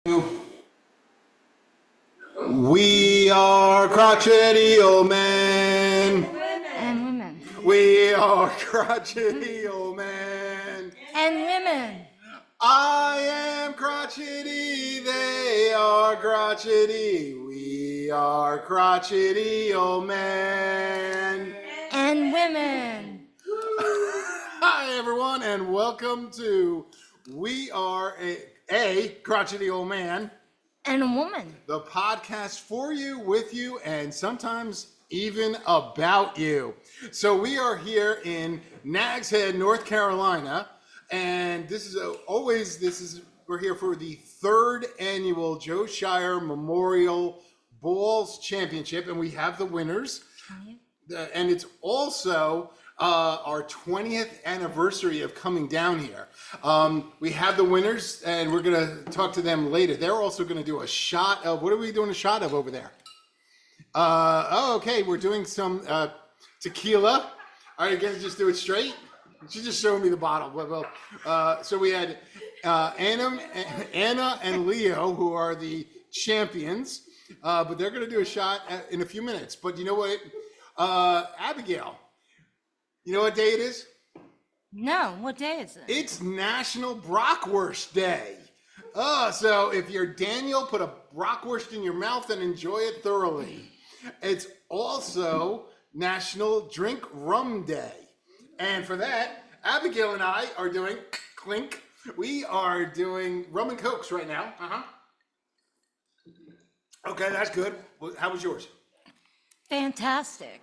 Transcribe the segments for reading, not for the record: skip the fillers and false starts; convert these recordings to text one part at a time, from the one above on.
We are crotchety old men. And women. We are crotchety old men. And women. I am crotchety, they are crotchety. We are crotchety old men. And women. Hi everyone and welcome to We Are a Crotchety Old Man. And a woman. The podcast for you, with you, and sometimes even about you. So we are here in Nags Head, North Carolina, and we're here for the third annual Joe Scheyer Memorial Balls Championship, and we have the winners. And it's also our 20th anniversary of coming down here. We have the winners, and we're going to talk to them later. They're also going to do a shot of, what are we doing a shot of over there? Okay, we're doing some tequila. All right, guys, just do it straight. She's just showing me the bottle. So we had Anna and Leo, who are the champions, but they're going to do a shot in a few minutes. But you know what, Abigail, you know what day it is? No, what day is it? It's National Bratwurst Day. So if you're Daniel, put a bratwurst in your mouth and enjoy it thoroughly. It's also National Drink Rum Day. And for that, Abigail and I are doing clink. We are doing rum and cokes right now. Okay, that's good. How was yours? Fantastic.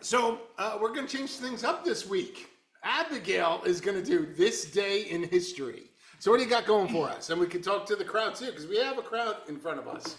So we're going to change things up this week. Abigail is going to do this day in history. So what do you got going for us? And we can talk to the crowd too, because we have a crowd in front of us.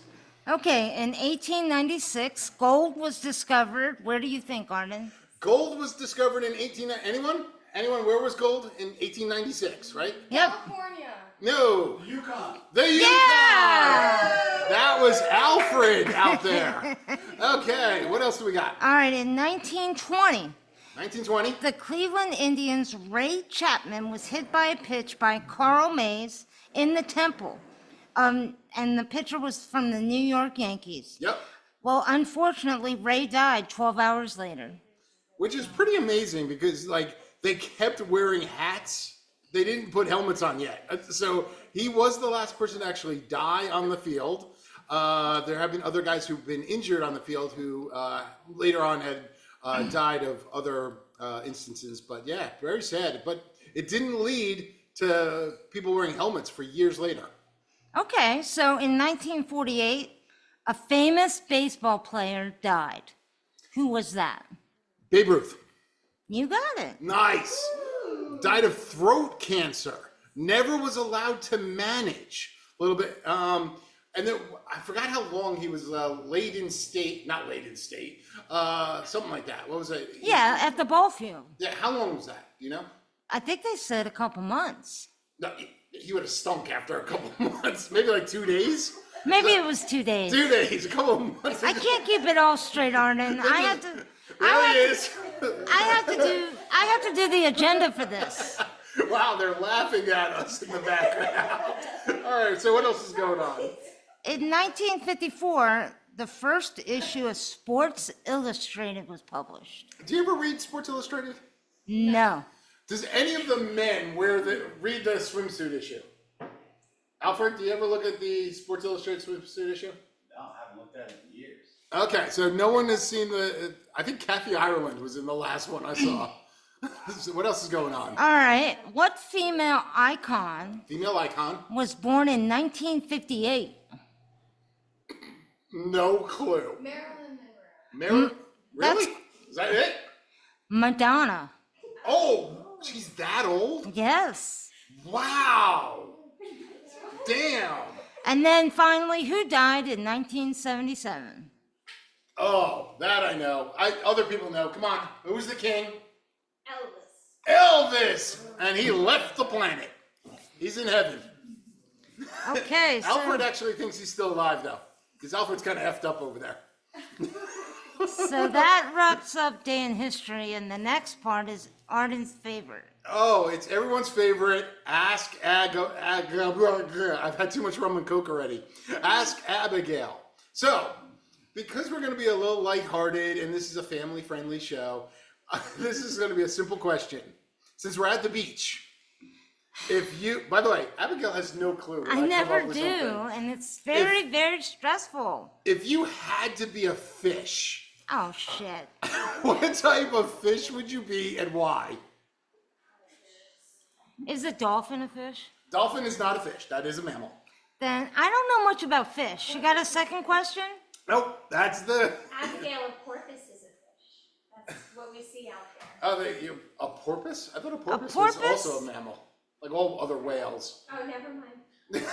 Okay, in 1896, gold was discovered. Where do you think, Arden? Gold was discovered in Anyone? Where was gold in 1896, right? Yep. California. No. Yukon. The Yukon! Yeah! That was Alfred out there. Okay, what else do we got? All right, in 1920, 1920. the Cleveland Indians' Ray Chapman was hit by a pitch by Carl Mays in the Temple. And the pitcher was from the New York Yankees. Yep. Well, unfortunately, Ray died 12 hours later. Which is pretty amazing because, they kept wearing hats. They didn't put helmets on yet. So he was the last person to actually die on the field. There have been other guys who've been injured on the field who later on had died of other instances. But yeah, very sad. But it didn't lead to people wearing helmets for years later. Okay, so in 1948, a famous baseball player died. Who was that? Babe Ruth. You got it. Nice. Died of throat cancer. Never was allowed to manage. A little bit. And then I forgot how long he was laid in state. Not laid in state. Something like that. What was it? Yeah, at the ball field. Yeah. How long was that? You know? I think they said a couple months. No, he would have stunk after a couple of months. Maybe like 2 days. Maybe it was 2 days. 2 days. A couple of months. I can't keep it all straight, Arden. I have to. I have to do the agenda for this. Wow, they're laughing at us in the background. All right, so what else is going on? In 1954, the first issue of Sports Illustrated was published. Do you ever read Sports Illustrated? No. Does any of the men read the swimsuit issue? Alfred, do you ever look at the Sports Illustrated swimsuit issue? No, I haven't looked at it in years. Okay, so no one has seen I think Kathy Ireland was in the last one I saw. So what else is going on? All right. What female icon was born in 1958? No clue. Marilyn Monroe. Really? Is that it? Madonna. Oh, she's that old? Yes. Wow. Damn. And then finally, who died in 1977? Oh, that I know. Other people know. Come on. Who's the king? Elvis. And he left the planet. He's in heaven. Okay, so... Alfred actually thinks he's still alive, though. Because Alfred's kind of effed up over there. So that wraps up Day in History, and the next part is Arden's favorite. Oh, it's everyone's favorite. Ask I've had too much rum and coke already. Ask Abigail. So, because we're going to be a little lighthearted and this is a family-friendly show, this is going to be a simple question. Since we're at the beach, by the way, Abigail has no clue. I never do, and it's very stressful. If you had to be a fish, Oh, shit. what type of fish would you be and why? Is a dolphin a fish? Dolphin is not a fish. That is a mammal. Then I don't know much about fish. You got a second question? Nope, that's the... Abigail, a porpoise is a fish. That's what we see out there. Oh, a porpoise? I thought a porpoise porpoise? was also a mammal. Like all other whales. Oh, never mind.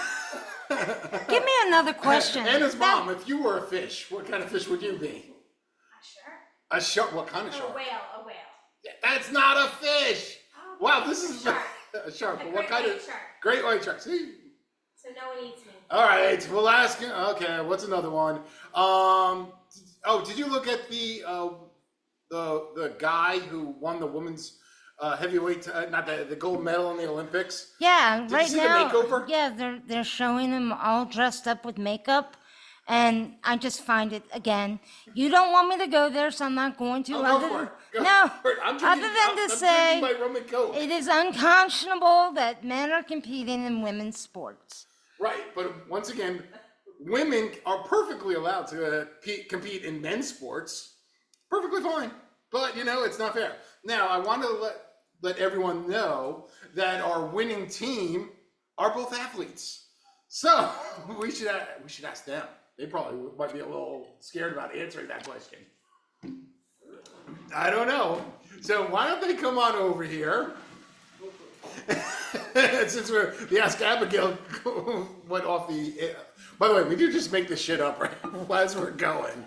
Give me another question. Anna's mom, if you were a fish, what kind of fish would you be? A shark. A shark? What kind of Or shark? a whale, a whale. That's not a fish! Oh, Wow, this is shark. a shark. A But what great kind white of... shark. Great white shark. See? So no one eats me. All right, we'll ask you. Okay, what's another one? Did you look at the guy who won the women's heavyweight, not the gold medal in the Olympics? Yeah, Did you right see the now. makeover? Yeah, they're showing them all dressed up with makeup, and I just find it again. You don't want me to go there, so I'm not going to. Oh, go for it. Go No, for it. I'm other drinking- than to I'm say, drinking my rum and coke. it is unconscionable that men are competing in women's sports. Right, but once again, women are perfectly allowed to compete in men's sports. Perfectly fine. But, it's not fair. Now, I want to let everyone know that our winning team are both athletes. So, we should ask them. They probably might be a little scared about answering that question. I don't know. So, why don't they come on over here? Since the Ask Abigail went off the... By the way, we do just make this shit up right as we're going.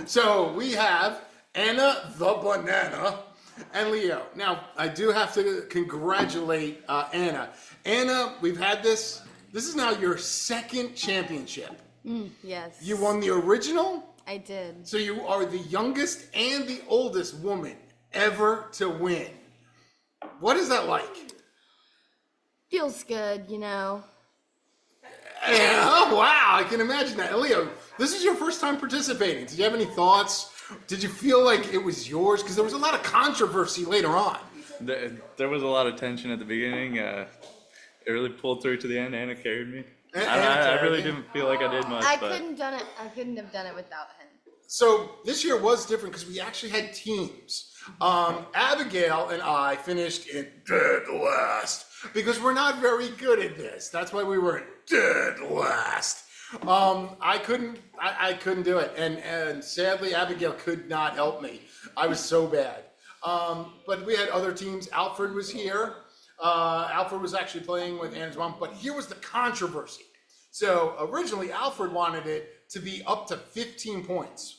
So we have Anna the Banana and Leo. Now, I do have to congratulate Anna. Anna, we've had this. This is now your second championship. Yes. You won the original. I did. So you are the youngest and the oldest woman ever to win. What is that like? Feels good, Yeah, oh, wow, I can imagine that. Leo, this is your first time participating. Did you have any thoughts? Did you feel like it was yours? Because there was a lot of controversy later on. There was a lot of tension at the beginning. It really pulled through to the end. Anna carried me. Anna I carried really you. didn't feel like I did much. I but couldn't have done it without him. So this year was different because we actually had teams. Abigail and I finished in dead last because we're not very good at this. That's why we were in dead last. I couldn't do it, and sadly Abigail could not help me. I was so bad. But we had other teams. Alfred was here. Alfred was actually playing with Anna's mom. But here was the controversy. So originally Alfred wanted it to be up to 15 points.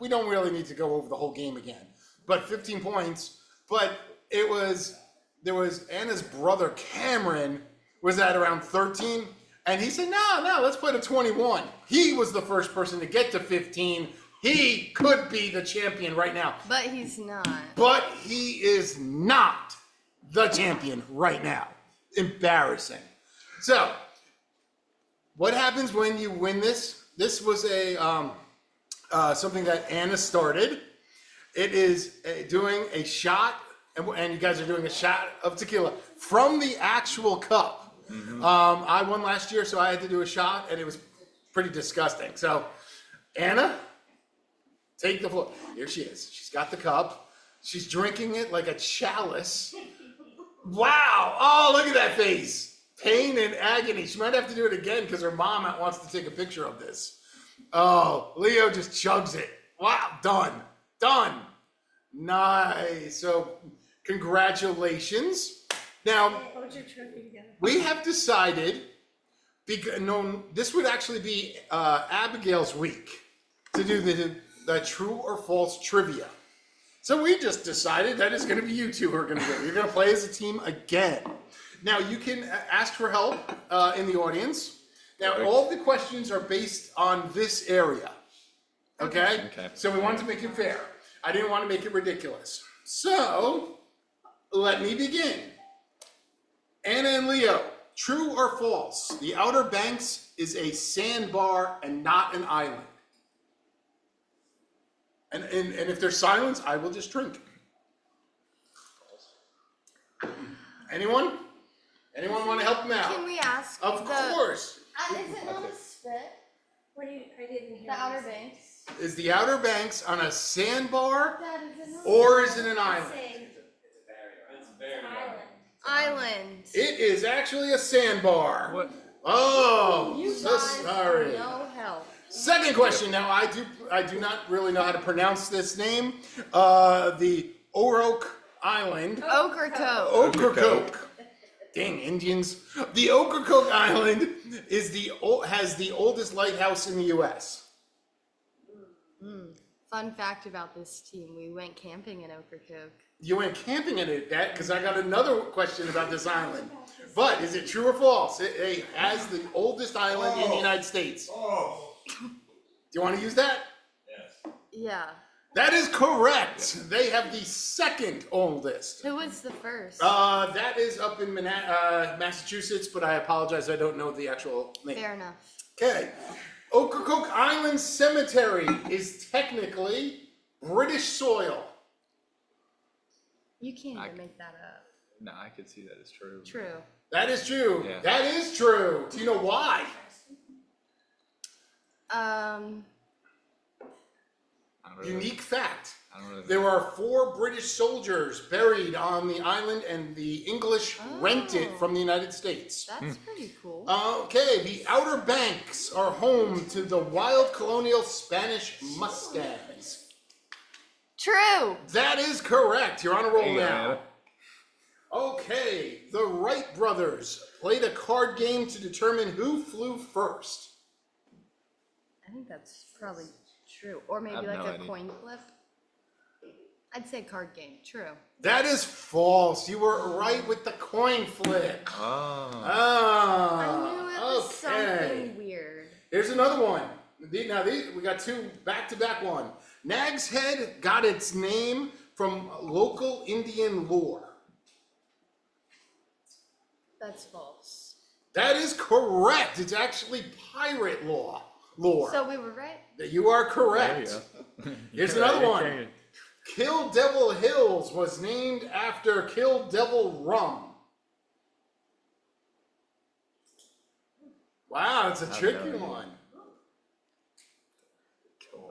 We don't really need to go over the whole game again. But 15 points. But there was Anna's brother Cameron was at around 13. And he said, no, let's play to 21. He was the first person to get to 15. He could be the champion right now. But he's not. But he is not the champion right now. Embarrassing. So, what happens when you win this? This was something that Anna started. It is doing a shot, and you guys are doing a shot of tequila from the actual cup. Mm-hmm. I won last year, so I had to do a shot, and it was pretty disgusting. So, Anna, take the floor. Here she is. She's got the cup. She's drinking it like a chalice. Wow. Oh, look at that face. Pain and agony. She might have to do it again because her mom wants to take a picture of this. Oh, Leo just chugs it. Wow. Done. Nice. So, congratulations. Now, we have decided, this would actually be Abigail's week to do the true or false trivia. So we just decided that it's going to be you two who are going to do it. You're going to play as a team again. Now, you can ask for help in the audience. Now, all the questions are based on this area. Okay? Okay. So we wanted to make it fair. I didn't want to make it ridiculous. So, let me begin. Anna and Leo, true or false? The Outer Banks is a sandbar and not an island. And if there's silence, I will just drink. Anyone? Anyone want to help them out? Can we ask Of course. Is it on the spit? What do you, I didn't hear. The Outer Banks? Is the Outer Banks on a sandbar Dad, is it not? or is it an island? Saying It's very island. Island. It is actually a sandbar. What? Oh, You so guys sorry. No help. Second question. Now, I do not really know how to pronounce this name. The Orok Island. Ocracoke. Ocracoke. Dang, Indians. The Ocracoke Island has the oldest lighthouse in the U.S. Fun fact about this team: we went camping in Ocracoke. You went camping in it, because I got another question about this island. But is it true or false? It has the oldest island in the United States. Oh. Do you want to use that? Yes. Yeah. That is correct. They have the second oldest. Who was the first? That is up in Massachusetts, but I apologize, I don't know the actual name. Fair enough. Okay. Ocracoke Island Cemetery is technically British soil. You can't even make that up. No, I could see that as true. True. That is true. Yeah. That is true. Do you know why? I don't really, Unique fact. I don't really There are 4 British soldiers buried on the island, and the English rent it from the United States. That's pretty cool. Okay, the Outer Banks are home to the wild colonial Spanish mustangs. True. That is correct. You're on a roll There you go, now. man. Okay, the Wright brothers played a card game to determine who flew first. I think that's probably true. Or maybe have like no a idea. coin flip. I'd say card game. True. That is false. You were right with the coin flip. Oh. Ah, I knew it was okay. something weird. Here's another one. Now we got 2 back-to-back one. Nag's Head got its name from local Indian lore. That's false. That is correct. It's actually pirate lore. So we were right. You are There you correct. go. Here's Yeah, another you one. can. Kill Devil Hills was named after Kill Devil Rum. Wow, it's a have tricky no idea. one.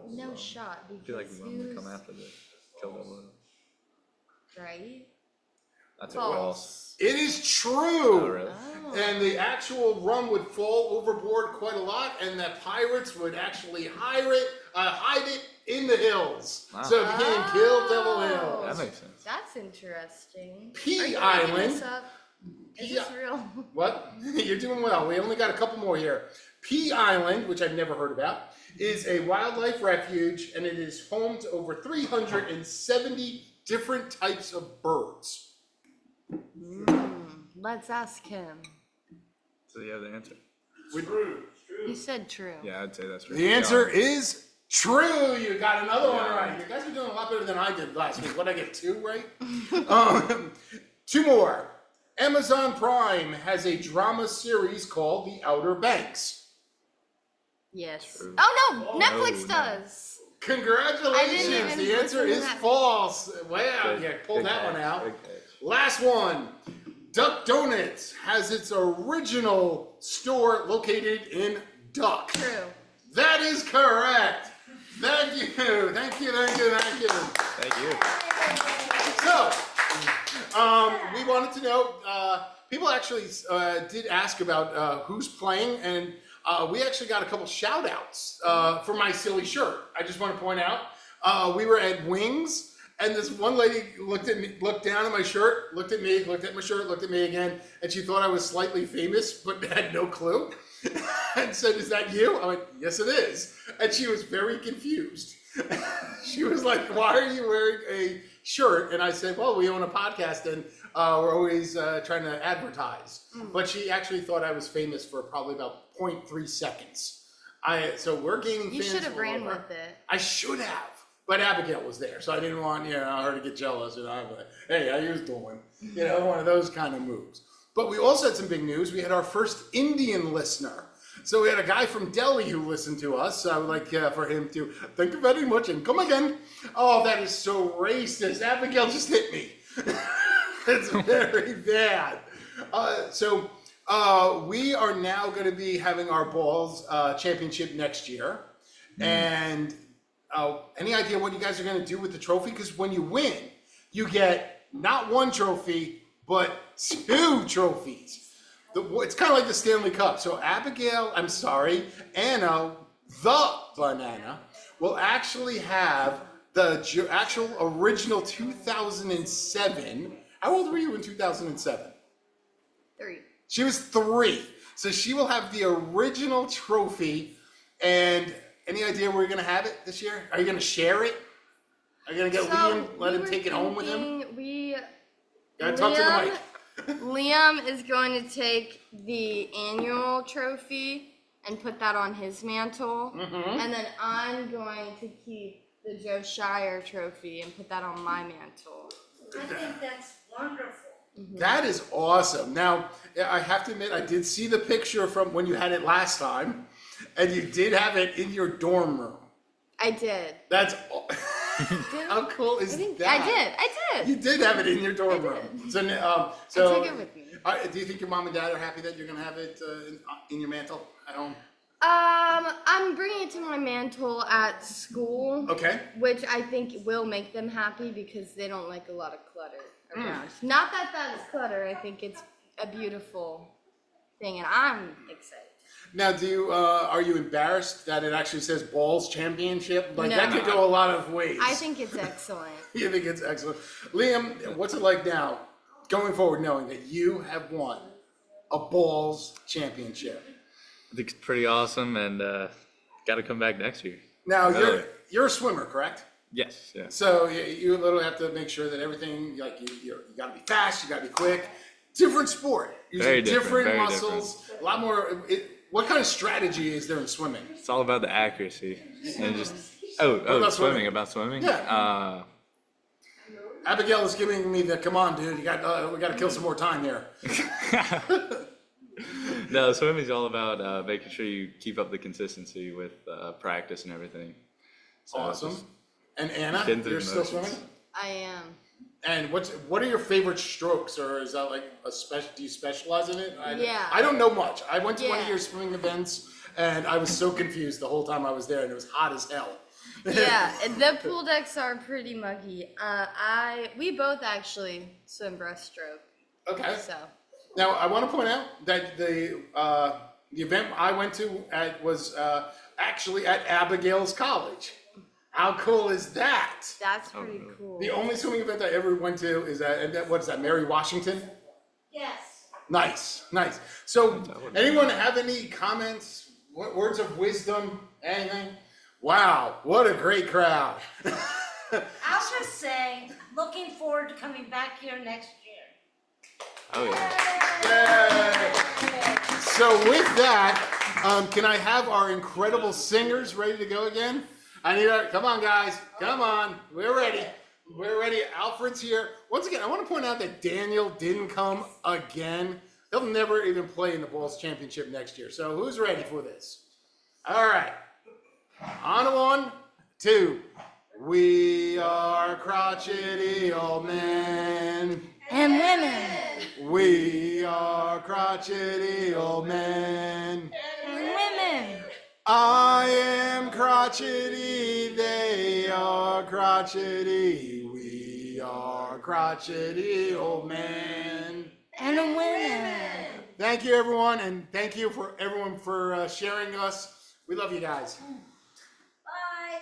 No shot. I feel like Because we would come who's after the kill double. right? That's a false. False. It is true. Oh, really? Oh. And the actual rum would fall overboard quite a lot, and the pirates would actually hide it in the hills. Wow. So it became Kill Devil Oh. Hills. That makes sense. That's interesting. P Are you making Island. this up? Is P- this real? What? You're doing well. We only got a couple more here. P Island, which I've never heard about, is a wildlife refuge, and it is home to over 370 different types of birds. Let's ask him. So you have the answer? He said true. Yeah, I'd say that's true. The answer is true. You got another one Yeah. right. You guys are doing a lot better than I did last week. What did I get, 2 right? 2 more. Amazon Prime has a drama series called The Outer Banks. Yes. True. Oh no, Netflix no. does. Congratulations. even The answer listen to is that. false. Wow, Good- yeah, pull good that catch, one out. good catch. Last one. Duck Donuts has its original store located in Duck. True. That is correct. Thank you. Thank you. Thank you. Thank you. Thank you. So, we wanted to know, people actually did ask about who's playing, and we actually got a couple shout outs for my silly shirt. I just want to point out, we were at Wings, and this one lady looked down at my shirt, looked at me, looked at my shirt, looked at me again, and she thought I was slightly famous, but had no clue, and said, "Is that you?" I went, "Yes, it is." And she was very confused. She was like, "Why are you wearing a shirt?" And I said, "Well, we own a podcast, and we're always trying to advertise." But she actually thought I was famous for probably about 0.3 seconds. So we're gaining You fans. should have all ran over. with it. I should have, but Abigail was there, so I didn't want her to get jealous. I'm like, hey, how you doing? One of those kind of moves. But we also had some big news. We had our first Indian listener. So we had a guy from Delhi who listened to us. I would like for him to thank you very much and come again. Oh, that is so racist. Abigail just hit me. It's very bad. So we are now going to be having our balls championship next year. And any idea what you guys are going to do with the trophy? Because when you win, you get not one trophy, but 2 trophies. It's kind of like the Stanley Cup. So Anna, the banana, will actually have the actual original 2007. How old were you in 2007? 3. She was 3. So she will have the original trophy. And any idea where you're going to have it this year? Are you going to share it? Are you going to get Liam, let him take it home with him? Gotta talk to the mic. Liam is going to take the annual trophy and put that on his mantle. And then I'm going to keep the Joe Scheyer trophy and put that on my mantle. I think that's wonderful. That is awesome. Now, I have to admit, I did see the picture from when you had it last time, and you did have it in your dorm room. I did. That's how cool is that? I did. You did have it in your dorm room. So, I took it with me. Do you think your mom and dad are happy that you're going to have it in your mantle at home? I'm bringing it to my mantle at school. Okay. Which I think will make them happy because they don't like a lot of clutter around. Not that is clutter. I think it's a beautiful thing, and I'm excited. Now, are you embarrassed that it actually says Balls Championship? Like, No. that could go a lot of ways. I think it's excellent. You think it's excellent. Liam, what's it like now, going forward, knowing that you have won a Balls Championship? I think it's pretty awesome, and got to come back next year. Now, Really? you're a swimmer, correct? Yes, yeah. So you literally have to make sure that everything, like you got to be fast, you got to be quick. Different sport, using Very different, very muscles, a lot more. What kind of strategy is there in swimming? It's all about the accuracy and just. about Swimming. swimming? About swimming. Yeah. Abigail is giving me the come on, dude. We got to kill some more time here. No, swimming's all about making sure you keep up the consistency with practice and everything. So Awesome. just And Anna, getting through you're the still motions. swimming? I am. And what are your favorite strokes, or is that like do you specialize in it? Yeah. I don't know much. I went to one of Yeah. your swimming events, and I was so confused the whole time I was there, and it was hot as hell. Yeah, the pool decks are pretty muggy. We both actually swim breaststroke. Okay. So Now I want to point out that the event I went to was actually at Abigail's college. How cool is that? that's pretty cool. The only swimming event I ever went to is what is that, Mary Washington? Yes. Nice. So, anyone have any comments, words of wisdom, anything? Wow, what a great crowd. I'll just say, looking forward to coming back here next year. Oh yeah. Yay. So with that, can I have our incredible singers ready to go again? Come on guys, come on, we're ready. Alfred's here. Once again, I want to point out that Daniel didn't come again. He'll never even play in the Balls Championship next year. So who's ready for this? All right. On 1, 2. We are crotchety old men. And women. We are crotchety old men. And women. I am crotchety, they are crotchety. We are crotchety old men. And a women. Thank you, everyone, and thank you for everyone for sharing us. We love you guys. Bye.